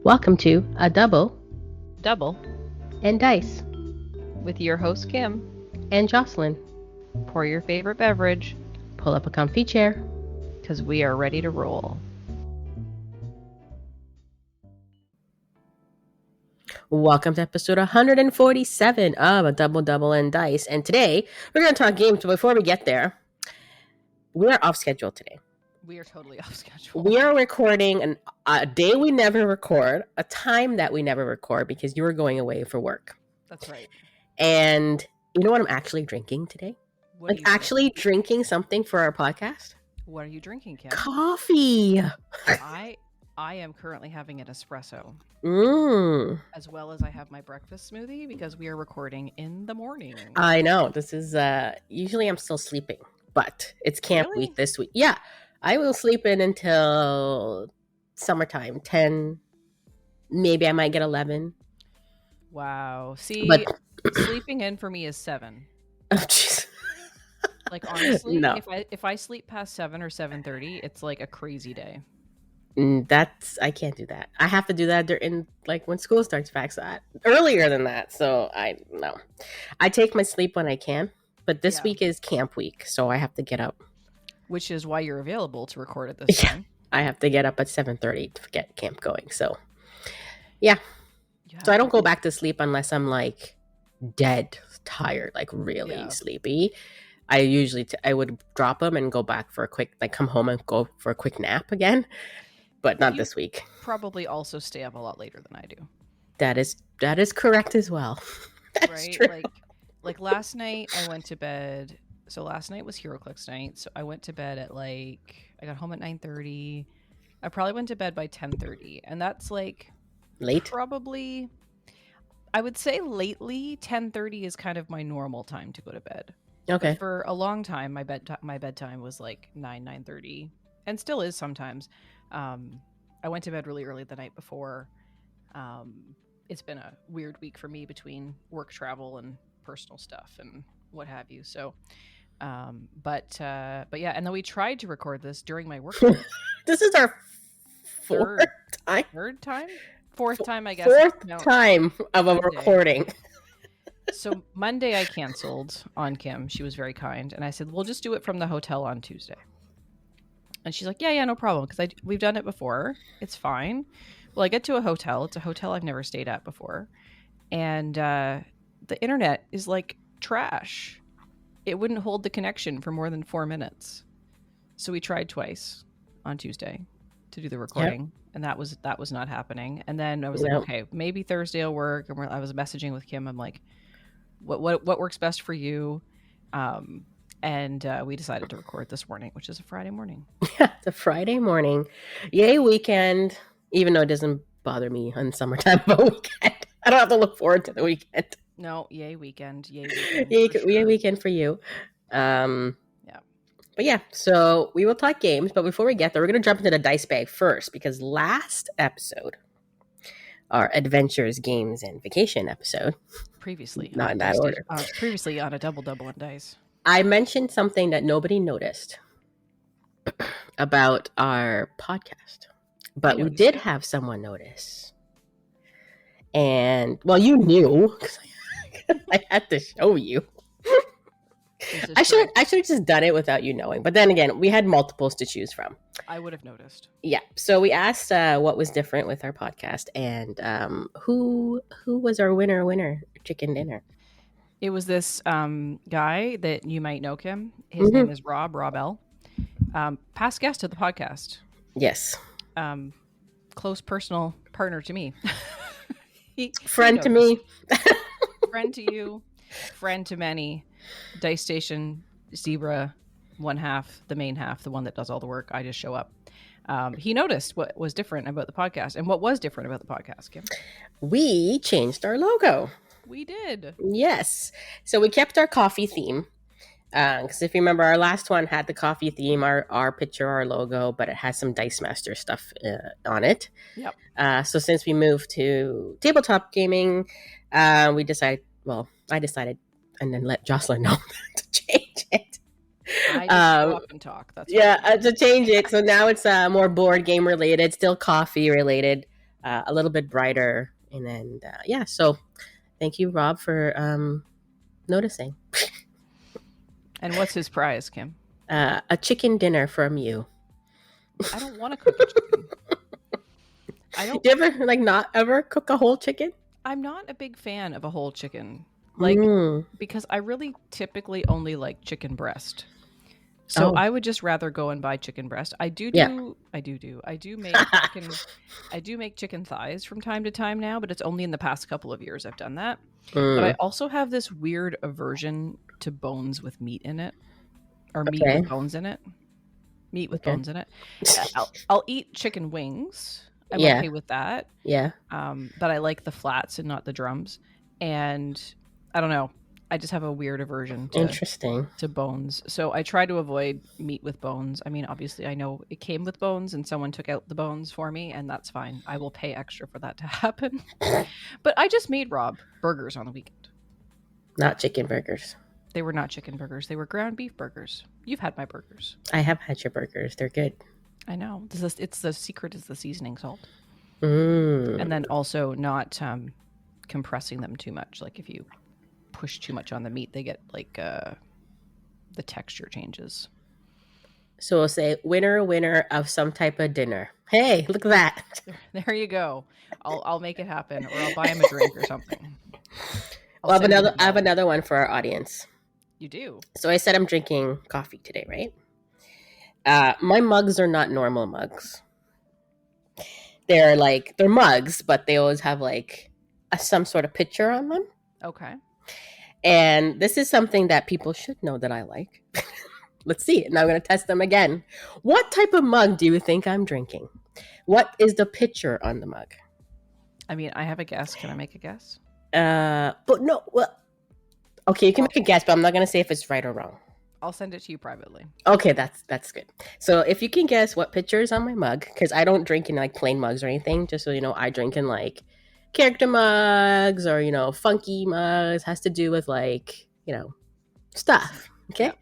Welcome to A Double Double and Dice with your host Kim. and Jocelyn. Pour your favorite beverage Pull up a comfy chair. because we are ready to roll. Welcome to episode 147 of A Double and Dice. And today we're going to talk games. But before we get there, we are off schedule today. We are totally off schedule. We are recording a day we never record, a time that we never record because you were going away for work. That's right. And you know what I'm actually drinking today? What are you actually drinking something for our podcast? What are you drinking, Kim? Coffee. I am currently having an espresso. As well as I have my breakfast smoothie because we are recording in the morning. I know. This is usually I'm still sleeping, but it's camp week this week. Yeah. I will sleep in until summertime, 10. Maybe I might get 11. Wow. See, But sleeping in for me is 7. Oh jeez. Like honestly, No. if I sleep past 7 or 7:30, it's like a crazy day. I can't do that. I have to do that during like when school starts back. So earlier than that. So I take my sleep when I can. But this week is camp week, so I have to get up. Which is why you're available to record at this time. I have to get up at 7:30 to get camp going. So yeah. So I don't go back to sleep unless I'm like dead tired, like really sleepy. I would drop them and go back for a quick, like come home and go for a quick nap again, but not this week. Probably also stay up a lot later than I do. That is correct as well. That's right? true. Like last night I went to bed. So last night was HeroClix night. So I went to bed at I got home at 9:30. I probably went to bed by 10:30, and that's like late. Probably, I would say lately 10:30 is kind of my normal time to go to bed. Okay. But for a long time, my bedtime was like 9:30, and still is sometimes. I went to bed really early the night before. It's been a weird week for me between work travel and personal stuff and what have you. So, but yeah, and then we tried to record this during my work. This is our fourth time, I guess. Fourth time of a recording. So Monday I canceled on Kim. She was very kind. And I said, we'll just do it from the hotel on Tuesday. And she's like, yeah, no problem. Because we've done it before. It's fine. Well, I get to a hotel. It's a hotel I've never stayed at before. And the internet is like trash. It wouldn't hold the connection for more than 4 minutes. So we tried twice on Tuesday to do the recording. Yep. And that was not happening. And then I was like, okay, maybe Thursday will work. And I was messaging with Kim. I'm like, what works best for you? And we decided to record this morning, which is a Friday morning. Yeah, it's a Friday morning. Yay, weekend. Even though it doesn't bother me on summertime, but weekend. I don't have to look forward to the weekend. No, yay weekend. Yay weekend for you. Yeah. But yeah, so we will talk games. But before we get there, we're going to jump into the dice bag first because last episode, our adventures, games, and vacation episode. Previously. Not in that order. Previously on a double and dice. I mentioned something that nobody noticed about our podcast. But we did have someone notice. And, well, you knew. Because I had to show you. I should have just done it without you knowing. But then again, we had multiples to choose from. I would have noticed. Yeah. So we asked what was different with our podcast. And who was our winner chicken dinner? It was this guy that you might know, Kim. His name is Rob L. Past guest of the podcast. Yes. Close personal partner to me. Friend to me. Friend to you. Friend to many. Dice Station, Zebra, one half, the main half, the one that does all the work. I just show up. He noticed what was different about the podcast. And what was different about the podcast, Kim? We changed our logo. We did. Yes. So we kept our coffee theme. Because if you remember, our last one had the coffee theme, our picture, our logo, but it has some Dice Master stuff on it. Yep. So since we moved to tabletop gaming, I decided, and then let Jocelyn know to change it. I just go up and talk. That's to change it. So now it's more board game related, still coffee related. a little bit brighter. And then, yeah, so thank you, Rob, for noticing. And what's his prize, Kim? A chicken dinner from you. I don't want to cook a chicken. I don't. Do you ever not ever cook a whole chicken? I'm not a big fan of a whole chicken, like because I really typically only like chicken breast. So I would just rather go and buy chicken breast. I do make chicken. I do make chicken thighs from time to time now, but it's only in the past couple of years I've done that. But I also have this weird aversion to bones with meat in it, or meat with bones in it. Meat with bones in it. I'll eat chicken wings. I'm okay with that. Yeah. But I like the flats and not the drums. And I don't know. I just have a weird aversion to bones. So I try to avoid meat with bones. I mean, obviously, I know it came with bones and someone took out the bones for me, and that's fine. I will pay extra for that to happen. But I just made Rob burgers on the weekend. Not chicken burgers. They were not chicken burgers. They were ground beef burgers. You've had my burgers. I have had your burgers. They're good. I know. It's the secret is the seasoning salt. And then also not compressing them too much. Like if you push too much on the meat, they get like the texture changes. So we'll say winner of some type of dinner. Hey, look at that. There you go. I'll make it happen, or I'll buy him a drink or something. I have another one for our audience. You do? So I said I'm drinking coffee today, right? My mugs are not normal mugs. They're mugs, but they always have some sort of picture on them. Okay. And this is something that people should know that I like. Let's see. Now I'm going to test them again. What type of mug do you think I'm drinking? What is the picture on the mug? I mean, I have a guess. Can I make a guess? But no. Well, okay, you can make a guess, but I'm not going to say if it's right or wrong. I'll send it to you privately. Okay, that's good. So if you can guess what picture is on my mug, because I don't drink in plain mugs or anything, just so you know, I drink in character mugs or funky mugs. Has to do with stuff. Okay. Yeah.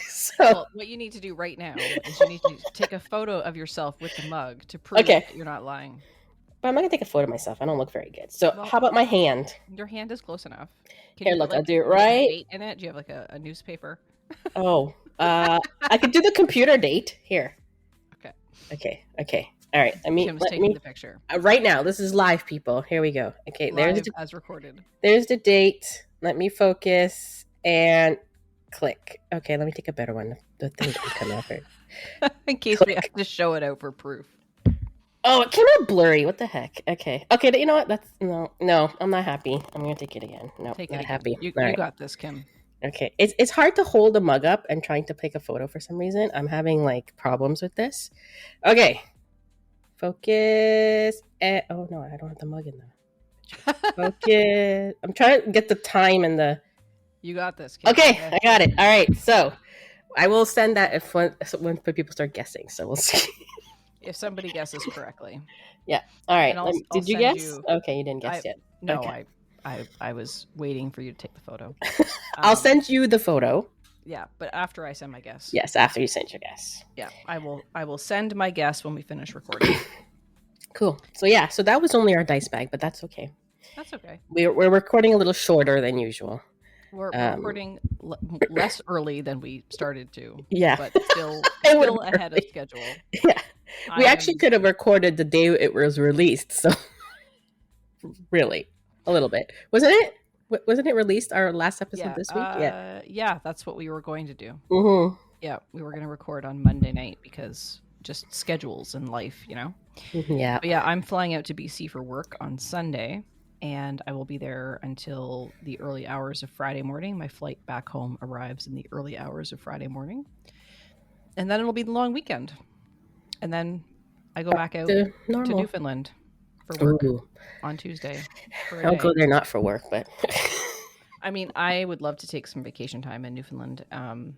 So what you need to do right now is you need to take a photo of yourself with the mug to prove that you're not lying. But I'm not gonna take a photo of myself. I don't look very good. So how about my hand? Your hand is close enough. Here, look, I'll do it right. Date in it? Do you have a newspaper? Oh, I could do the computer date here. Okay. All right. Kim's taking the picture right now. This is live, people. Here we go. Okay, live as recorded. There's the date. Let me focus and click. Okay, let me take a better one. The thing doesn't come out here. In case we have to show it out for proof. Oh, it came out blurry. What the heck? Okay. You know what? That's no. I'm not happy. I'm gonna take it again. No, not happy. You got this, Kim. Okay. It's hard to hold a mug up and trying to take a photo for some reason. I'm having problems with this. Okay. Focus. Oh no, I don't have the mug in there. Focus. I'm trying to get the time and the. You got this, Kim. Okay, I got it. All right. So I will send that when people start guessing. So we'll see. If somebody guesses correctly. Yeah. All right. Did you guess? Okay, you didn't guess yet. No, okay. I was waiting for you to take the photo. I'll send you the photo. Yeah, but after I send my guess. Yes, after you send your guess. Yeah, I will send my guess when we finish recording. Cool. So yeah, so that was only our dice bag, but that's okay. That's okay. We're recording a little shorter than usual. We're recording less early than we started to. Yeah. But still ahead of schedule. Yeah. We actually could have recorded the day it was released. So really, a little bit. Wasn't it released our last episode this week? Yeah, that's what we were going to do. Mm-hmm. Yeah, we were going to record on Monday night because just schedules and life, Yeah. But yeah, I'm flying out to BC for work on Sunday, and I will be there until the early hours of Friday morning. My flight back home arrives in the early hours of Friday morning. And then it'll be the long weekend. And then I go back out to Newfoundland for work on Tuesday. I'll go there not for work, but... I mean, I would love to take some vacation time in Newfoundland. I'm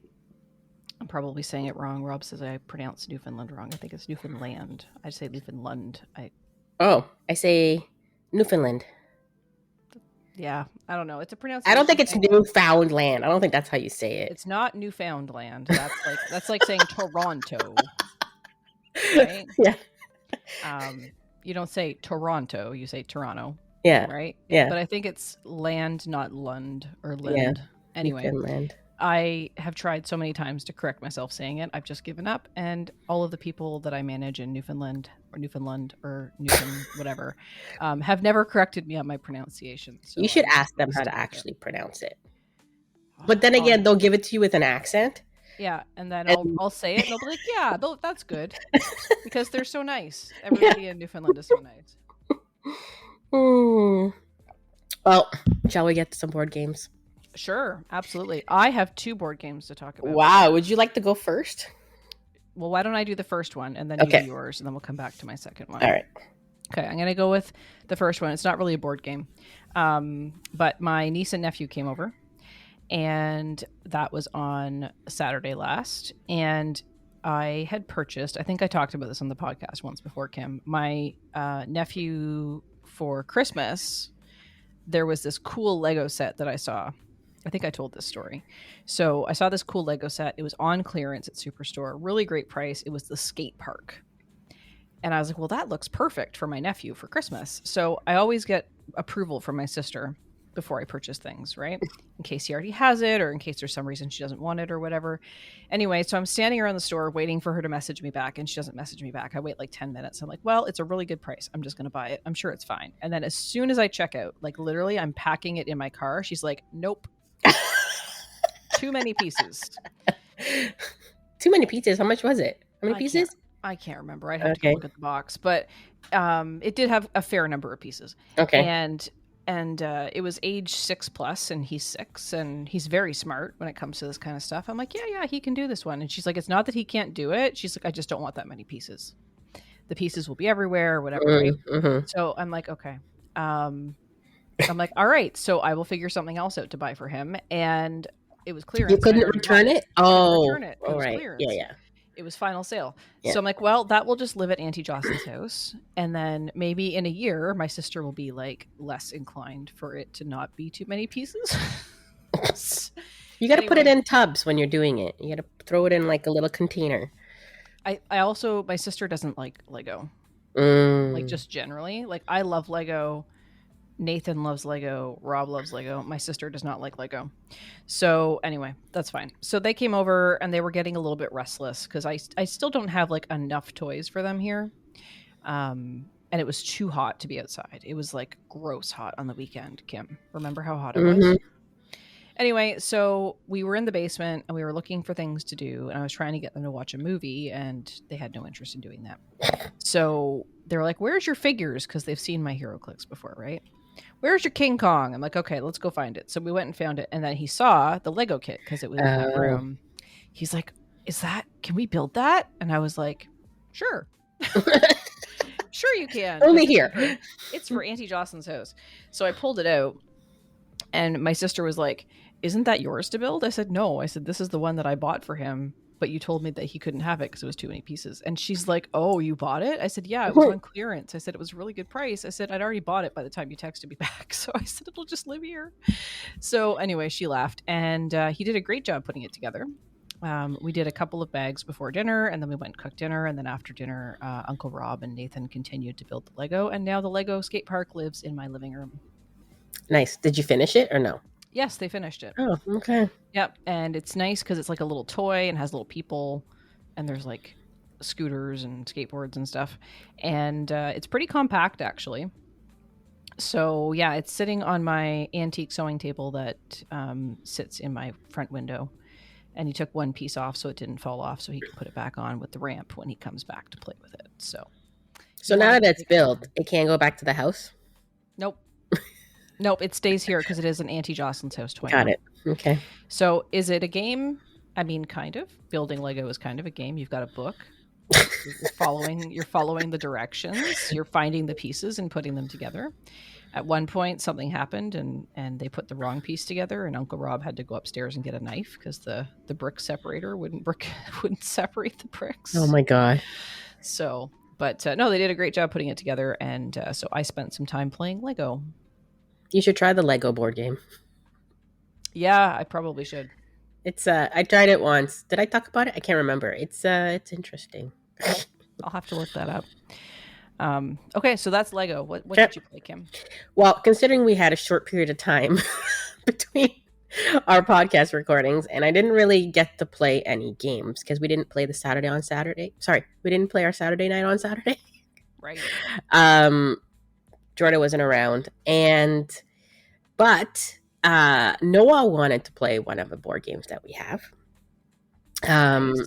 probably saying it wrong. Rob says I pronounce Newfoundland wrong. I think it's Newfoundland. I say Newfoundland. I say Newfoundland. Yeah, I don't know. It's a pronunciation. I don't think it's Newfoundland. I don't think that's how you say it. It's not Newfoundland. That's like saying Toronto. Right? Yeah. you don't say Toronto, you say Toronto. Yeah. Right? Yeah. But I think it's land, not Lund or Yeah. Lind. Anyway, Newfoundland. I have tried so many times to correct myself saying it. I've just given up. And all of the people that I manage in Newfoundland or Newfound whatever, have never corrected me on my pronunciation. So You should I'm just ask them gonna how stick to with it. actually pronounce it. Oh, But then again, fine. they'll give it to you with an accent. Yeah, and then And I'll say it, and they'll be like, "Yeah, that's good," because they're so nice. Everybody in Newfoundland is so nice. Hmm. Well, shall we get to some board games? Sure, absolutely. I have 2 board games to talk about. Wow. Would you like to go first? Well, why don't I do the first one, and then you do Okay. yours, and then we'll come back to my second one. All right. Okay, I'm going to go with the first one. It's not really a board game, but my niece and nephew came over, and that was on Saturday last. And I had purchased, I think I talked about this on the podcast once before, Kim. My nephew, for Christmas, there was this cool Lego set that I saw. I think I told this story. So I saw this cool Lego set. It was on clearance at Superstore. Really great price. It was the skate park. And I was like, well, that looks perfect for my nephew for Christmas. So I always get approval from my sister before I purchase things, right? In case he already has it, or in case there's some reason she doesn't want it or whatever. Anyway, so I'm standing around the store waiting for her to message me back, and she doesn't message me back. I wait like 10 minutes. I'm like, well, it's a really good price. I'm just going to buy it. I'm sure it's fine. And then as soon as I check out, like literally I'm packing it in my car, she's like, nope. Too many pieces. Too many pieces. How much was it? How many pieces? I can't remember. I'd have to go look at the box, but it did have a fair number of pieces. Okay. And it was age 6+, and he's 6, and he's very smart when it comes to this kind of stuff. I'm like, yeah, he can do this one. And she's like, it's not that he can't do it. She's like, I just don't want that many pieces. The pieces will be everywhere or whatever, right? Mm-hmm. So I'm like, okay. I'm like, all right, so I will figure something else out to buy for him. And it was clearance. You couldn't return it? Oh, return it. All right. Clearance. Yeah. It was final sale. Yeah. So I'm like, well, that will just live at Auntie Jocelyn's house. And then maybe in a year, my sister will be like less inclined for it to not be too many pieces. You got to put it in tubs when you're doing it. You got to throw it in like a little container. I also, my sister doesn't like Lego. Like just generally. Like I love Lego. Nathan loves Lego. Rob loves Lego. My sister does not like Lego. So anyway, that's fine. So they came over and they were getting a little bit restless because I still don't have like enough toys for them here. And it was too hot to be outside. It was like gross hot on the weekend, Kim. Remember how hot it was? Anyway, so we were in the basement and we were looking for things to do. And I was trying to get them to watch a movie and they had no interest in doing that. So they were like, where's your figures? Because they've seen my HeroClix before, right? Where's your King Kong? I'm like, okay, let's go find it. So we went and found it. And then he saw the Lego kit because it was in that room. He's like, can we build that? And I was like, sure. Sure you can. Only here. It's for Auntie Jocelyn's house. So I pulled it out. And my sister was like, isn't that yours to build? I said, no. I said, this is the one that I bought for him. But you told me that he couldn't have it because it was too many pieces. And she's like, oh, you bought it? I said, yeah, it was on clearance. I said, it was a really good price. I said, I'd already bought it by the time you texted me back. So I said, it'll just live here. So anyway, she laughed. And he did a great job putting it together. We did a couple of bags before dinner, and then we went and cooked dinner. And then after dinner, Uncle Rob and Nathan continued to build the Lego. And now the Lego skate park lives in my living room. Nice. Did you finish it or no? Yes, they finished it. Oh, okay. Yep. And it's nice because it's like a little toy and has little people, and there's like scooters and skateboards and stuff. And it's pretty compact, actually. So yeah, it's sitting on my antique sewing table that sits in my front window. And he took one piece off so it didn't fall off, so he can put it back on with the ramp when he comes back to play with it. So now that it's built, it can't go back to the house? Nope. Nope, it stays here because it is an Auntie Jocelyn's house toy. Got it. Okay. So is it a game? I mean, kind of. Building Lego is kind of a game. You've got a book. You're following the directions. You're finding the pieces and putting them together. At one point, something happened and they put the wrong piece together, and Uncle Rob had to go upstairs and get a knife because the brick separator wouldn't separate the bricks. Oh my God. So, but no, they did a great job putting it together, and so I spent some time playing Lego. You should try the Lego board game. Yeah, I probably should. It's I tried it once. Did I talk about it? I can't remember. It's interesting. I'll have to look that up. Okay, so that's Lego. What did you play, Kim? Well, considering we had a short period of time between our podcast recordings, and I didn't really get to play any games because we didn't play the Saturday on Saturday. Sorry, we didn't play our Saturday night on Saturday. Right. Jordan wasn't around, but Noah wanted to play one of the board games that we have.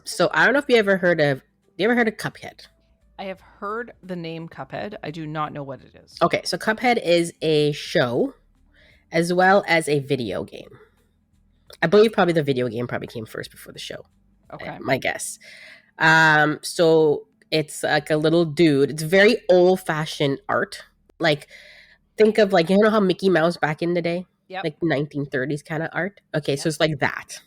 So I don't know if you ever heard of Cuphead? I have heard the name Cuphead. I do not know what it is. Okay, so Cuphead is a show as well as a video game. I believe probably the video game probably came first before the show. Okay. My guess. So it's like a little dude. It's very old-fashioned art. Like, think of like, you know how Mickey Mouse back in the day? Yep. Like 1930s kind of art. Okay, so it's like that.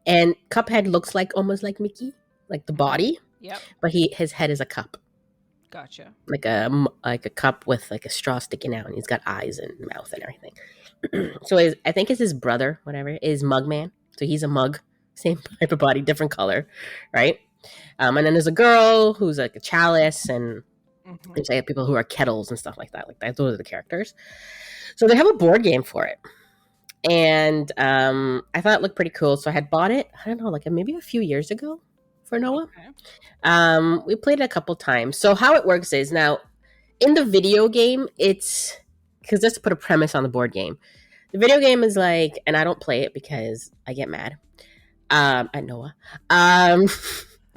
And Cuphead looks like almost like Mickey, like the body. Yep. But his head is a cup. Gotcha. Like a cup with like a straw sticking out, and he's got eyes and mouth and everything. So I think it's his brother, whatever, is Mugman. So he's a mug, same type of body, different color, right? And then there's a girl who's like a chalice, and there's like people who are kettles and stuff like that. Like that, those are the characters. So they have a board game for it. And I thought it looked pretty cool. So I had bought it, I don't know, like maybe a few years ago for Noah. Okay. We played it a couple times. So how it works is now in the video game, it's because let's put a premise on the board game. The video game is like, and I don't play it because I get mad at Noah.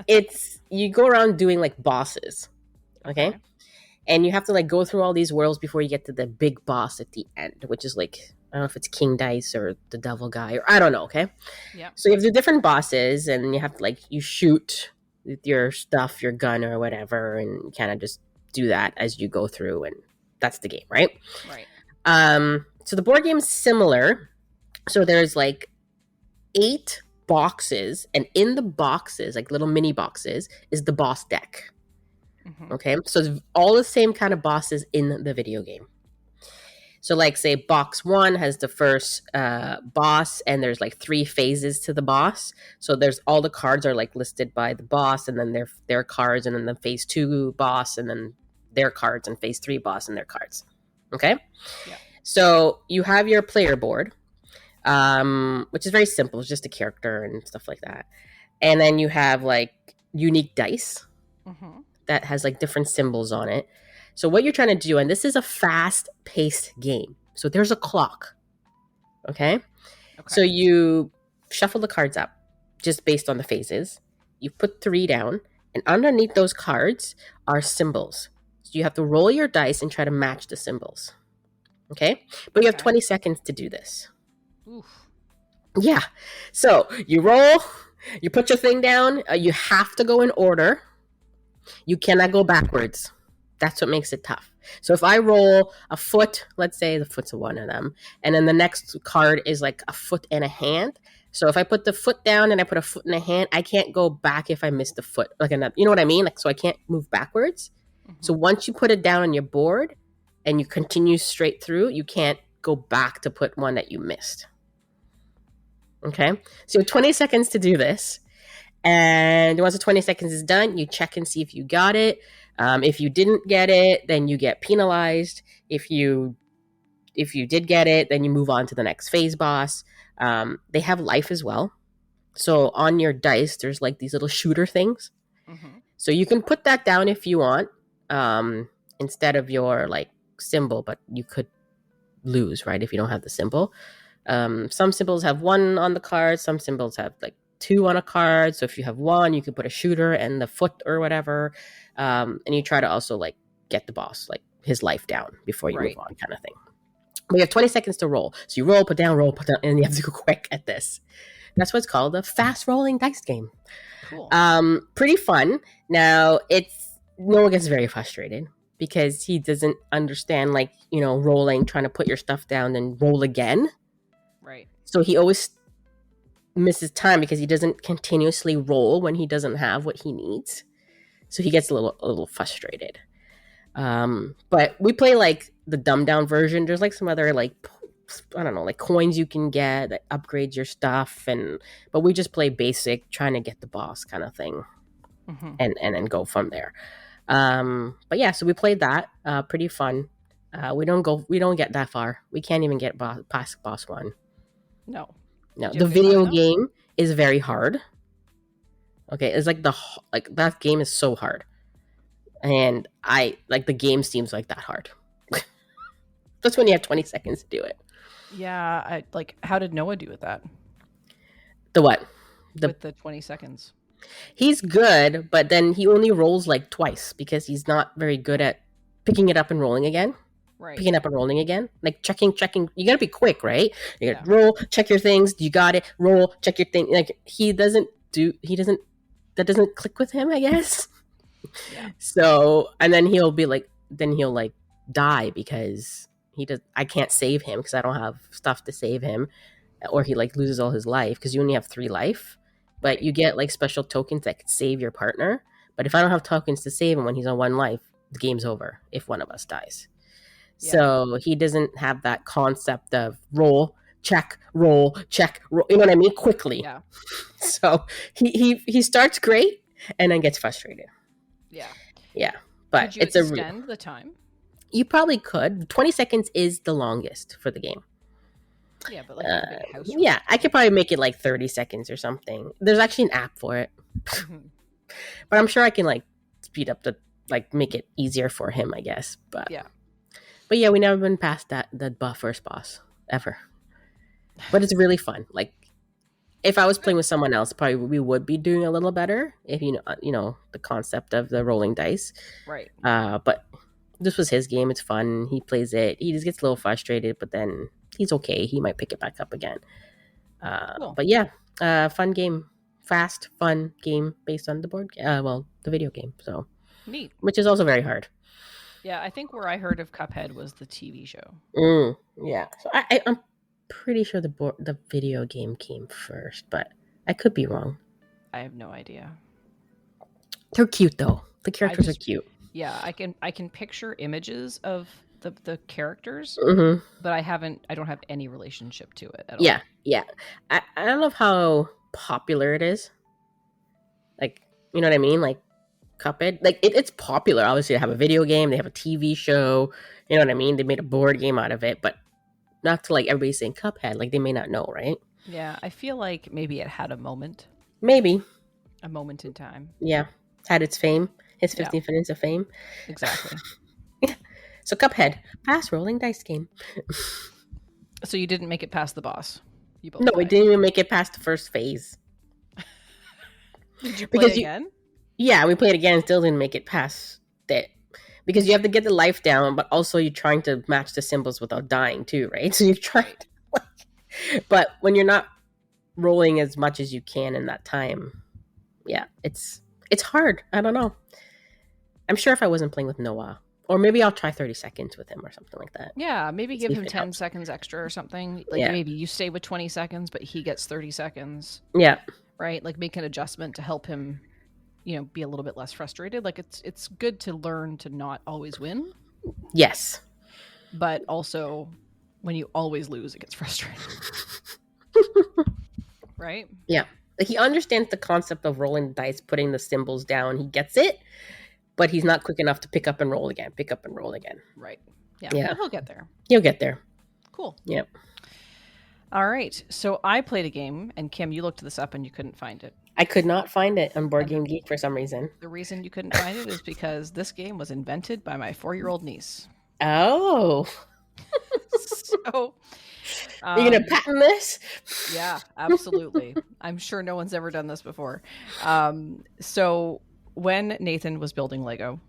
It's you go around doing like bosses. Okay. And you have to like go through all these worlds before you get to the big boss at the end, which is like, I don't know if it's King Dice or the Devil Guy or I don't know. Okay. Yeah. So you have to do different bosses, and you have to like, you shoot with your stuff, your gun or whatever, and kind of just do that as you go through, and that's the game, right? Right. So the board game is similar. So there's like 8 boxes, and in the boxes, like little mini boxes, is the boss deck. Okay, so it's all the same kind of bosses in the video game. So like say box 1 has the first boss, and there's like 3 phases to the boss. So there's all the cards are like listed by the boss, and then their cards, and then the phase 2 boss, and then their cards, and phase 3 boss and their cards. Okay. Yeah. So you have your player board, which is very simple. It's just a character and stuff like that. And then you have like unique dice that has like different symbols on it. So what you're trying to do, and this is a fast-paced game. So there's a clock. Okay? So you shuffle the cards up just based on the phases. You put 3 down, and underneath those cards are symbols. So you have to roll your dice and try to match the symbols. Okay? But you have 20 seconds to do this. Oof. Yeah. So you roll, you put your thing down, you have to go in order. You cannot go backwards. That's what makes it tough. So if I roll a foot, let's say the foot's one of them, and then the next card is like a foot and a hand. So if I put the foot down and I put a foot in a hand, I can't go back if I miss the foot. Like another, you know what I mean? Like, so I can't move backwards. So once you put it down on your board and you continue straight through, you can't go back to put one that you missed. Okay? So you have 20 seconds to do this. And once the 20 seconds is done, you check and see if you got it. If you didn't get it, then you get penalized. If you did get it, then you move on to the next phase boss. They have life as well. So on your dice, there's like these little shooter things. So you can put that down if you want, instead of your like symbol, but you could lose, right, if you don't have the symbol. Some symbols have 1 on the card. Some symbols have like 2 on a card. So if you have 1, you can put a shooter and the foot or whatever. And you try to also like get the boss, like his life down before you move on, kind of thing. But you have 20 seconds to roll. So you roll, put down, and you have to go quick at this. That's what's called a fast rolling dice game. Cool. Pretty fun. Now Noah gets very frustrated because he doesn't understand, like, you know, rolling, trying to put your stuff down and roll again. Right. So he always misses time because he doesn't continuously roll when he doesn't have what he needs. So he gets a little frustrated. But we play like the dumbed down version. There's like some other like, I don't know, like coins you can get that upgrades your stuff, but we just play basic, trying to get the boss kind of thing, and then go from there. But yeah, so we played that. Pretty fun. We don't get that far. We can't even get past boss one. No. No, Did you the have a good time video though? game is very hard. Okay, it's like that game is so hard, and I like the game seems like that hard. That's when you have 20 seconds to do it. Yeah, I like. How did Noah do with that? The what? The With the 20 seconds. He's good, but then he only rolls like twice because he's not very good at picking it up and rolling again. Right. Picking up and rolling again, like checking. You gotta be quick, right? You gotta Yeah. roll, check your things. You got it. Roll, check your thing. Like he doesn't do. He doesn't. That doesn't click with him, I guess. Yeah. So, and then he'll like die because he does. I can't save him because I don't have stuff to save him, or he like loses all his life because you only have 3 life. But Right. you get like special tokens that could save your partner. But if I don't have tokens to save him when he's on 1 life, the game's over if one of us dies. Yeah. So he doesn't have that concept of roll, check, roll, check, roll. You know what I mean? Quickly. Yeah. So he starts great and then gets frustrated. Yeah. Yeah, but Could you extend the time? You probably could. 20 seconds is the longest for the game. Yeah, but like a big house. Yeah, I could probably make it like 30 seconds or something. There's actually an app for it. Mm-hmm. But I'm sure I can like speed up like make it easier for him, I guess. But yeah, we never been past the first boss ever. But it's really fun. Like if I was playing with someone else, probably we would be doing a little better if you know the concept of the rolling dice. Right. But this was his game. It's fun. He plays it. He just gets a little frustrated, but then he's okay. He might pick it back up again. Cool. But yeah, fun game, fast, fun game based on the board. The video game. So neat, which is also very hard. Yeah, I think where I heard of Cuphead was the TV show. Yeah, so I'm pretty sure the video game came first, but I could be wrong. I have no idea. They're cute though. The characters are cute. Yeah, I can picture images of the characters, Mm-hmm. but I don't have any relationship to it at all. Yeah. I don't know how popular it is. Like, you know what I mean? Like Cuphead, like it's popular. Obviously, they have a video game, they have a TV show. You know what I mean? They made a board game out of it, but not to like everybody saying Cuphead. Like they may not know, right? Yeah, I feel like maybe it had a moment. Maybe a moment in time. Yeah, had its fame. Its 15 minutes of fame. Exactly. So Cuphead, fast rolling dice game. So you didn't make it past the boss. You both. No, we didn't even make it past the first phase. Did you play again? Yeah, we played again and still didn't make it past it. Because you have to get the life down, but also you're trying to match the symbols without dying too, right? So you're trying to, but when you're not rolling as much as you can in that time, yeah, it's hard. I don't know. I'm sure if I wasn't playing with Noah, or maybe I'll try 30 seconds with him or something like that. Yeah, maybe give him 10 seconds extra or something. Like maybe you stay with 20 seconds, but he gets 30 seconds. Yeah. Right? Like make an adjustment to help him, be a little bit less frustrated. Like it's good to learn to not always win. Yes. But also when you always lose, it gets frustrating. Right? Yeah. He understands the concept of rolling dice, putting the symbols down. He gets it, but he's not quick enough to pick up and roll again. Right. Yeah. Well, he'll get there. He'll get there. Cool. Yep. All right. So I played a game, and Kim, you looked this up and you couldn't find it. I could not find it on Board Game Geek for some reason. The reason you couldn't find it is because this game was invented by my 4-year-old niece. Oh. So... You're going to patent this? Yeah, absolutely. I'm sure no one's ever done this before. So when Nathan was building Lego,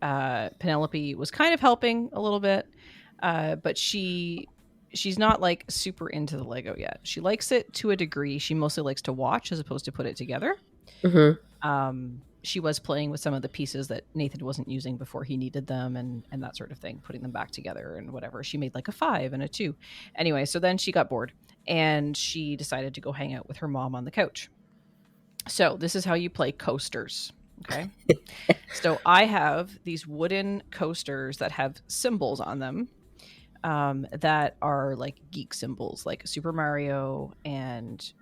Penelope was kind of helping a little bit, but she's not like super into the Lego yet. She likes it to a degree. She mostly likes to watch as opposed to put it together. Mm-hmm. She was playing with some of the pieces that Nathan wasn't using before he needed them and that sort of thing, putting them back together and whatever. She made like a 5 and a 2. Anyway, so then she got bored and she decided to go hang out with her mom on the couch. So this is how you play coasters. Okay. So I have these wooden coasters that have symbols on them that are like geek symbols, like Super Mario and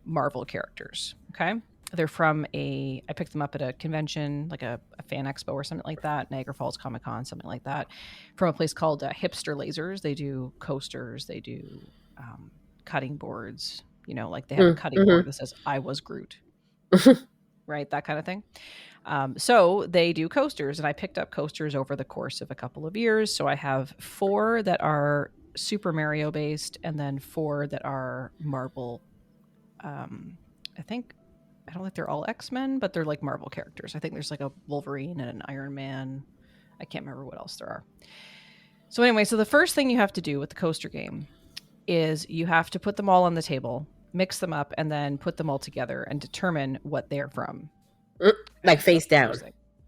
Marvel characters. Okay. They're from I picked them up at a convention, like a fan expo or something like that, Niagara Falls Comic Con, something like that, from a place called Hipster Lasers. They do coasters, they do cutting boards, like they have a cutting board that says, I was Groot, right? That kind of thing. So they do coasters, and I picked up coasters over the course of a couple of years. So I have 4 that are Super Mario based, and then 4 that are Marvel. I don't think they're all X-Men, but they're like Marvel characters. I think there's like a Wolverine and an Iron Man. I can't remember what else there are. So anyway, so the first thing you have to do with the coaster game is you have to put them all on the table, mix them up, and then put them all together and determine what they're from. Like face down.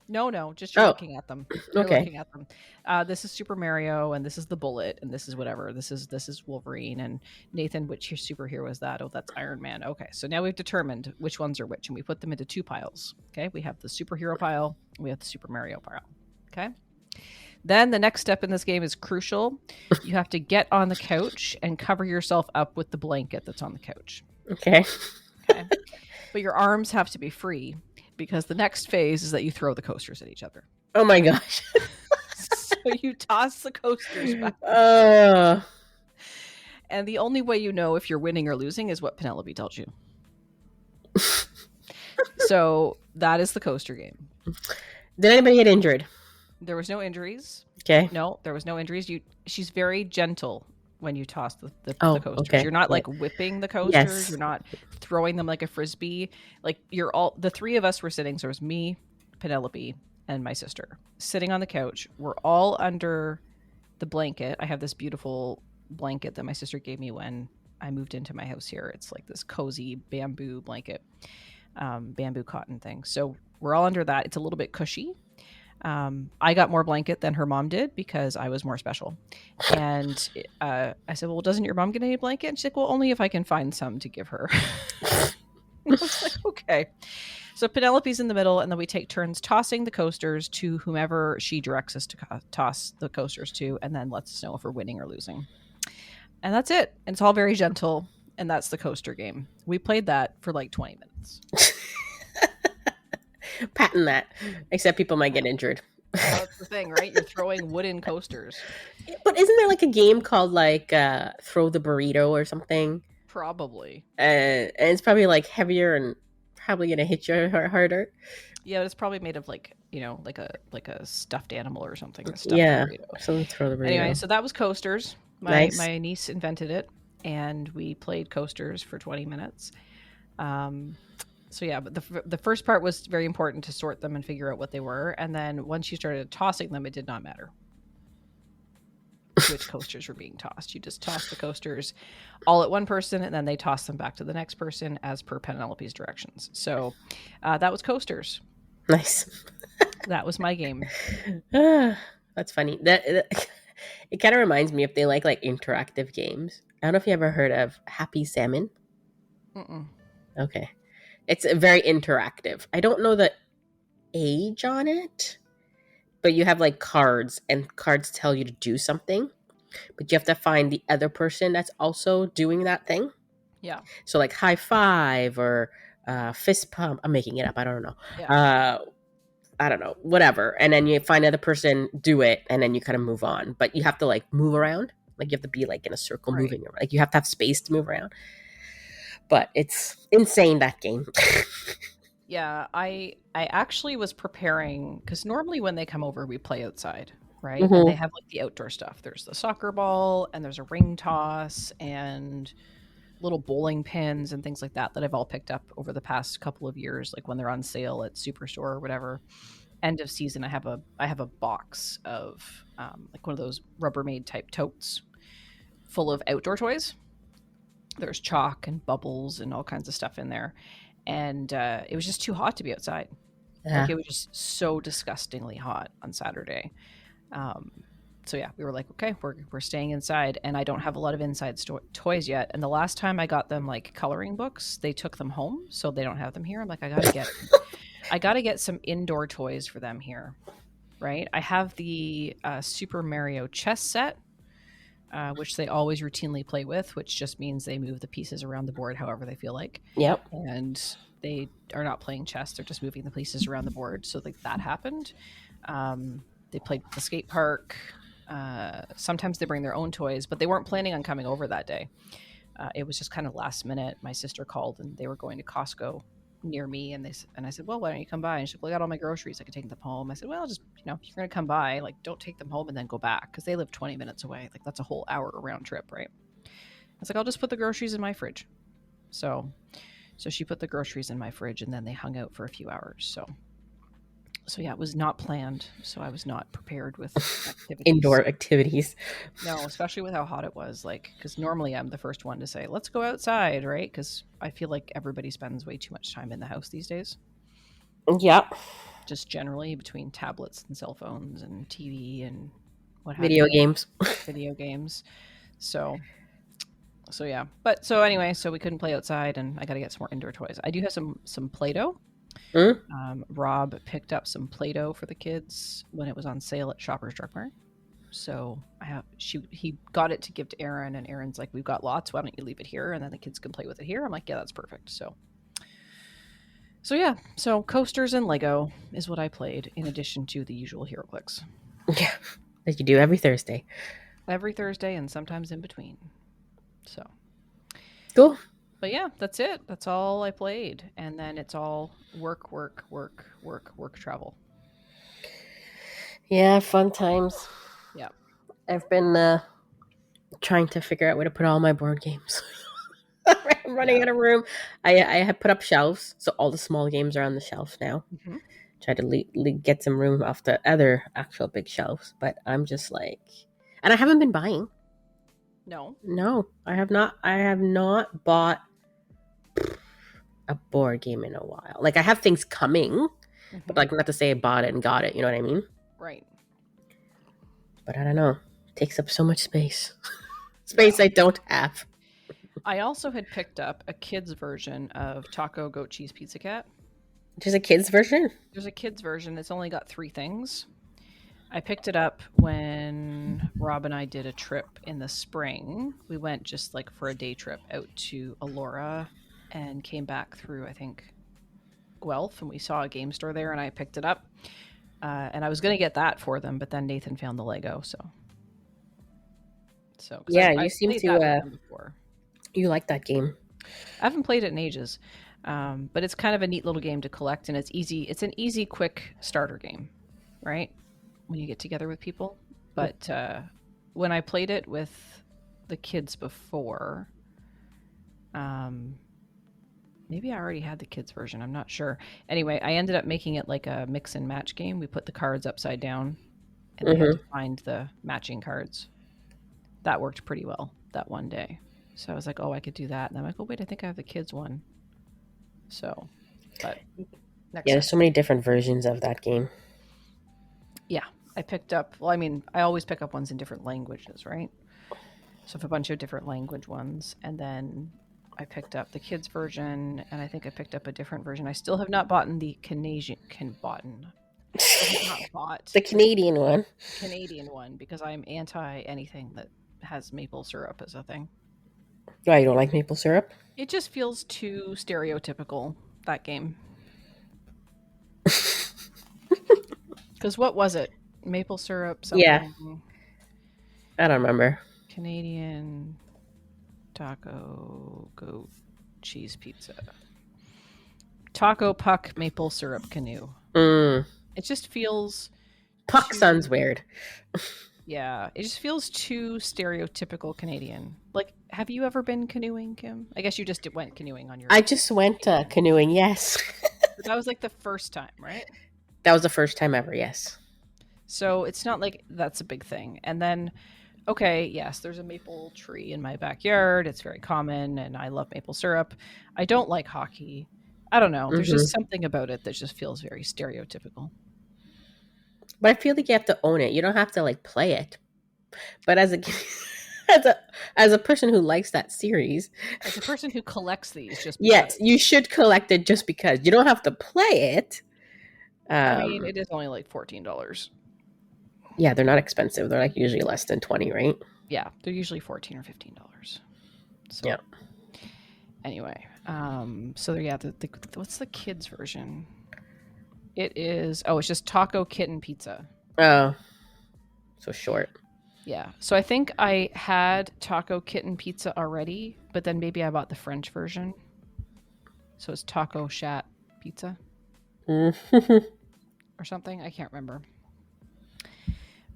No, just you're looking at them. You're okay. looking at them. This is Super Mario, and this is the Bullet, and this is whatever. This is Wolverine, and Nathan, which superhero is that? Oh, that's Iron Man. Okay, so now we've determined which ones are which, and we put them into 2 piles. Okay, we have the superhero pile, we have the Super Mario pile. Okay. Then the next step in this game is crucial. You have to get on the couch and cover yourself up with the blanket that's on the couch. Okay. But your arms have to be free, because the next phase is that you throw the coasters at each other. Oh my gosh. So you toss the coasters back. And the only way you know if you're winning or losing is what Penelope tells you. So that is the coaster game. Did anybody get injured? There was no injuries. Okay. No, there was no injuries. She's very gentle when you toss the coasters. Okay. You're not like whipping the coasters. Yes. You're not throwing them like a frisbee. Like the 3 of us were sitting. So it was me, Penelope, and my sister sitting on the couch. We're all under the blanket. I have this beautiful blanket that my sister gave me when I moved into my house here. It's like this cozy bamboo blanket, bamboo cotton thing. So we're all under that. It's a little bit cushy. I got more blanket than her mom did because I was more special. And I said, well, doesn't your mom get any blanket? And she's like, well, only if I can find some to give her. I was like, okay. So Penelope's in the middle, and then we take turns tossing the coasters to whomever she directs us to toss the coasters to, and then lets us know if we're winning or losing. And that's it. And it's all very gentle, and that's the coaster game. We played that for like 20 minutes. Patent that, except people might get injured. Well, that's the thing, right? You're throwing wooden coasters. But isn't there like a game called like Throw the Burrito or something? Probably. And it's probably like heavier and probably gonna hit you harder. Yeah, it's probably made of like like a stuffed animal or something. Yeah, something Throw the Burrito. Anyway, so that was coasters. My niece invented it, and we played coasters for 20 minutes. So yeah, but the first part was very important to sort them and figure out what they were. And then once you started tossing them, it did not matter which coasters were being tossed. You just toss the coasters all at one person, and then they toss them back to the next person as per Penelope's directions. So that was coasters. Nice. That was my game. That's funny. That it kind of reminds me if they like interactive games. I don't know if you ever heard of Happy Salmon. Mm-mm. Okay. It's very interactive. I don't know the age on it, but you have like cards, and cards tell you to do something, but you have to find the other person that's also doing that thing. Yeah. So like high five or fist pump. I'm making it up. I don't know. Yeah. I don't know. Whatever. And then you find another person, do it, and then you kind of move on. But you have to like move around. Like you have to be like in a circle moving around. Like you have to have space to move around. But it's insane, that game. Yeah, I actually was preparing, because normally when they come over, we play outside, right? Mm-hmm. And they have like the outdoor stuff. There's the soccer ball, and there's a ring toss, and little bowling pins and things like that I've all picked up over the past couple of years, like when they're on sale at Superstore or whatever. End of season, I have a box of like one of those Rubbermaid type totes full of outdoor toys. There's chalk and bubbles and all kinds of stuff in there. And it was just too hot to be outside. Yeah. Like it was just so disgustingly hot on Saturday. So yeah, we were like, okay, we're staying inside. And I don't have a lot of inside toys yet. And the last time I got them like coloring books, they took them home. So they don't have them here. I'm like, I gotta get some indoor toys for them here. Right. I have the Super Mario chess set. which they always routinely play with, which just means they move the pieces around the board however they feel like. Yep. And they are not playing chess; they're just moving the pieces around the board. So like that happened. They played the skate park. Sometimes they bring their own toys, but they weren't planning on coming over that day. It was just kind of last minute. My sister called and they were going to Costco near me, and I said, well, why don't you come by? And she's like, well, I got all my groceries, I could take them home. I said, well, just, if you're gonna come by, like, don't take them home and then go back, because they live 20 minutes away. Like, that's a whole hour round trip, right? I was like, I'll just put the groceries in my fridge. So she put the groceries in my fridge, and then they hung out for a few hours. So yeah, it was not planned. So I was not prepared with activities. Indoor activities. No, especially with how hot it was. Like, because normally I'm the first one to say, let's go outside, right? Because I feel like everybody spends way too much time in the house these days. Yep. Just generally between tablets and cell phones and TV and what have Video you. games. Video games. So yeah. But so anyway, so we couldn't play outside, and I got to get some more indoor toys. I do have some Play-Doh. Rob picked up some Play-Doh for the kids when it was on sale at Shoppers Drug Mart. So he got it to give to Aaron, and Aaron's like, we've got lots, why don't you leave it here, and then the kids can play with it here. I'm like, yeah, that's perfect. So yeah, so coasters and Lego is what I played, in addition to the usual HeroClix. Yeah, that you do every Thursday. Every Thursday, and sometimes in between. So cool. But yeah, that's it. That's all I played. And then it's all work, travel. Yeah, fun times. Yeah. I've been trying to figure out where to put all my board games. I'm running out of room. I have put up shelves, so all the small games are on the shelf now. Mm-hmm. Try to get some room off the other actual big shelves, but I'm just like, and I haven't been buying. No, I have not. I have not bought a board game in a while. Like, I have things coming, mm-hmm. but like, not to say I bought it and got it. You know what I mean? Right. But I don't know. It takes up so much space. I don't have. I also had picked up a kid's version of Taco Goat Cheese Pizza Cat. There's a kid's version? There's a kid's version. It's only got 3 things. I picked it up when Rob and I did a trip in the spring. We went just like for a day trip out to Elora and came back through, I think, Guelph, and we saw a game store there, and I picked it up. And I was going to get that for them, but then Nathan found the Lego, so yeah, you seem to you like that game. I haven't played it in ages, but it's kind of a neat little game to collect, and it's easy. It's an easy, quick starter game, right? When you get together with people. But when I played it with the kids before, maybe I already had the kids version, I'm not sure. Anyway, I ended up making it like a mix and match game. We put the cards upside down, and they had to find the matching cards. That worked pretty well that one day. So I was like, oh, I could do that. And I'm like, oh, wait, I think I have the kids one. So, but next time. There's so many different versions of that game. Yeah, I picked up, well, I mean, I always pick up ones in different languages, right? So I have a bunch of different language ones. And then I picked up the kids version, and I think I picked up a different version. I still have not bought the Canadian one. Canadian one, because I'm anti anything that has maple syrup as a thing. Why, you don't like maple syrup? It just feels too stereotypical, that game. Because what was it? Maple syrup, something? Yeah. I don't remember. Canadian taco goat cheese pizza. Taco puck maple syrup canoe. It just feels... Puck sounds weird. Yeah, it just feels too stereotypical Canadian. Like, have you ever been canoeing, Kim? I guess you just went canoeing on your... I just went canoeing, yes. That was like the first time, right? That was the first time ever, yes. So it's not like that's a big thing. And then, okay, yes, there's a maple tree in my backyard. It's very common, and I love maple syrup. I don't like hockey. I don't know. There's just something about it that just feels very stereotypical. But I feel like you have to own it. You don't have to like play it. But as a person who likes that series, as a person who collects these, just because. Yes, you should collect it just because. You don't have to play it. I mean, it is only like $14. Yeah, they're not expensive. They're like usually less than $20, right? Yeah, they're usually $14 or $15. So Yeah. anyway, so yeah, what's the kids version? It is it's just Taco Kitten Pizza. Oh, so short. Yeah. So I think I had Taco Kitten Pizza already, but then maybe I bought the French version. So it's Taco Chat Pizza or something. I can't remember.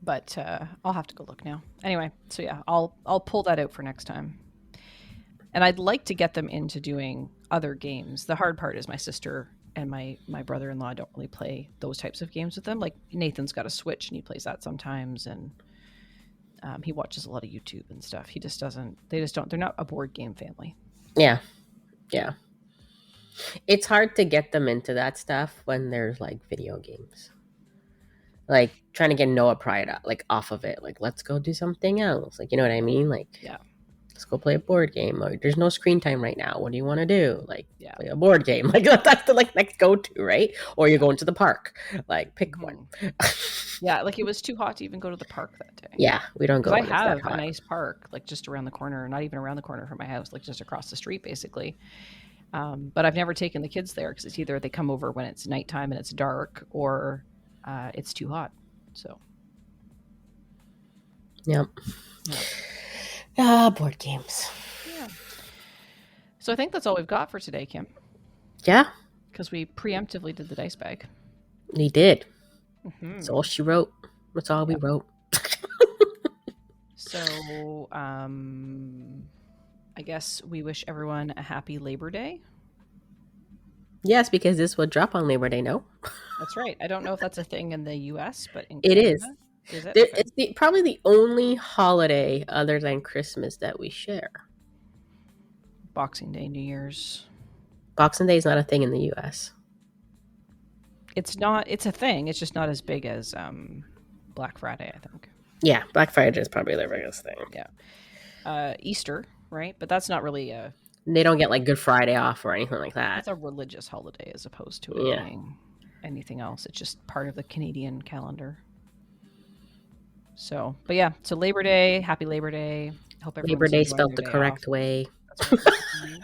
But I'll have to go look now. Anyway, so yeah, I'll pull that out for next time. And I'd like to get them into doing other games. The hard part is my sister and my brother-in-law don't really play those types of games with them. Like Nathan's got a Switch and he plays that sometimes, and he watches a lot of YouTube and stuff. He just doesn't. They're not a board game family. Yeah. It's hard to get them into that stuff when there's like video games. Like trying to get Noah Pride like off of it. Like, let's go do something else. Like, you know what I mean? Like, yeah, let's go play a board game. Like, there's no screen time right now. What do you want to do? Like, yeah, play a board game. Like, that's the like next go to, right? Or you're going to the park. Like, pick one. Yeah, like it was too hot to even go to the park that day. Yeah, we don't go. I have a nice park, like just around the corner, not even around the corner from my house, like just across the street, basically. But I've never taken the kids there because it's either they come over when it's nighttime and it's dark, or it's too hot. So, yep. Board games. Yeah. So I think that's all we've got for today, Kim. Yeah. Because we preemptively did the dice bag. We did. That's all she wrote. That's all we wrote. So, I guess we wish everyone a happy Labor Day. Yes, because this will drop on Labor Day, no? That's right. I don't know if that's a thing in the U.S., but in Canada, is. Is it? It's probably the only holiday other than Christmas that we share. Boxing Day, New Year's. Boxing Day is not a thing in the U.S. It's not. It's a thing. It's just not as big as Black Friday, I think. Yeah, Black Friday is probably the biggest thing. Yeah. Easter, right? But that's not really a... They don't get like Good Friday off or anything like that. It's a religious holiday as opposed to it being anything else. It's just part of the Canadian calendar. So, but yeah, so Labor Day, happy Labor Day. Hope Labor Day spelled the correct way. That's right.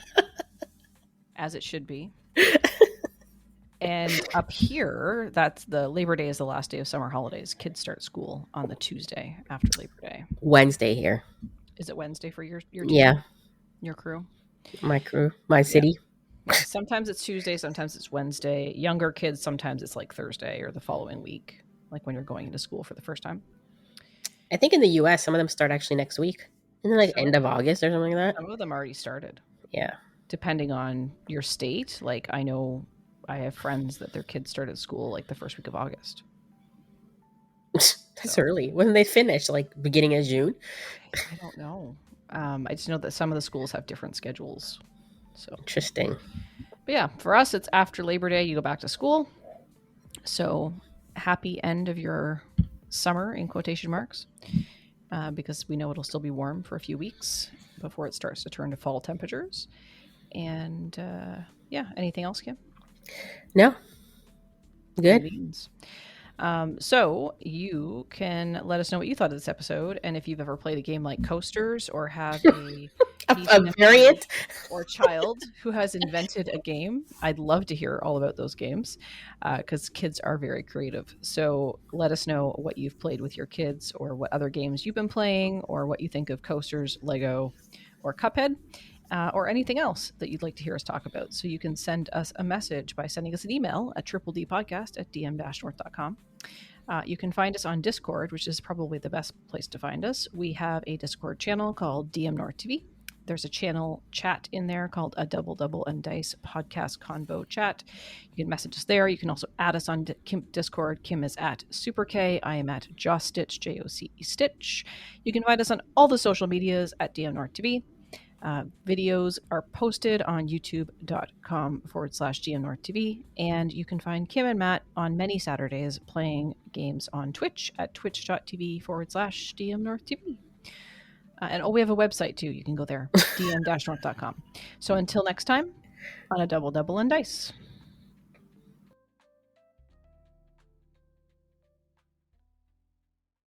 As it should be. And up here, that's the Labor Day is the last day of summer holidays. Kids start school on the Tuesday after Labor Day. Wednesday here. Is it Wednesday for your team? Yeah. Your crew? My crew. My city. Yeah. Sometimes it's Tuesday, sometimes it's Wednesday. Younger kids, sometimes it's like Thursday or the following week, like when you're going into school for the first time. I think in the U.S., some of them start actually next week. Isn't it like end of August or something like that? Some of them already started. Yeah. Depending on your state. Like I know I have friends that their kids started school like the first week of August. That's early. When they finish? Like beginning of June? I don't know. I just know that some of the schools have different schedules. So interesting. But yeah, for us, it's after Labor Day. You go back to school. So happy end of your summer in quotation marks, because we know it'll still be warm for a few weeks before it starts to turn to fall temperatures. And yeah, anything else, Kim? No. Good. So you can let us know what you thought of this episode, and if you've ever played a game like Coasters or have a variant or child who has invented a game. I'd love to hear all about those games because kids are very creative. So let us know what you've played with your kids or what other games you've been playing or what you think of Coasters, Lego, or Cuphead. Or anything else that you'd like to hear us talk about. So you can send us a message by sending us an email at tripledpodcast@dm-north.com. You can find us on Discord, which is probably the best place to find us. We have a Discord channel called DM North TV. There's a channel chat in there called a Double and Dice Podcast Convo Chat. You can message us there. You can also add us on Discord. Kim is at SuperK. I am at JoStitch, JOCE Stitch. You can find us on all the social medias at DM North TV. Videos are posted on youtube.com/GMNorthTV, and you can find Kim and Matt on many Saturdays playing games on Twitch at twitch.tv/DMNorthTV. And we have a website too. You can go there, dm-north.com. So until next time, on a double and dice.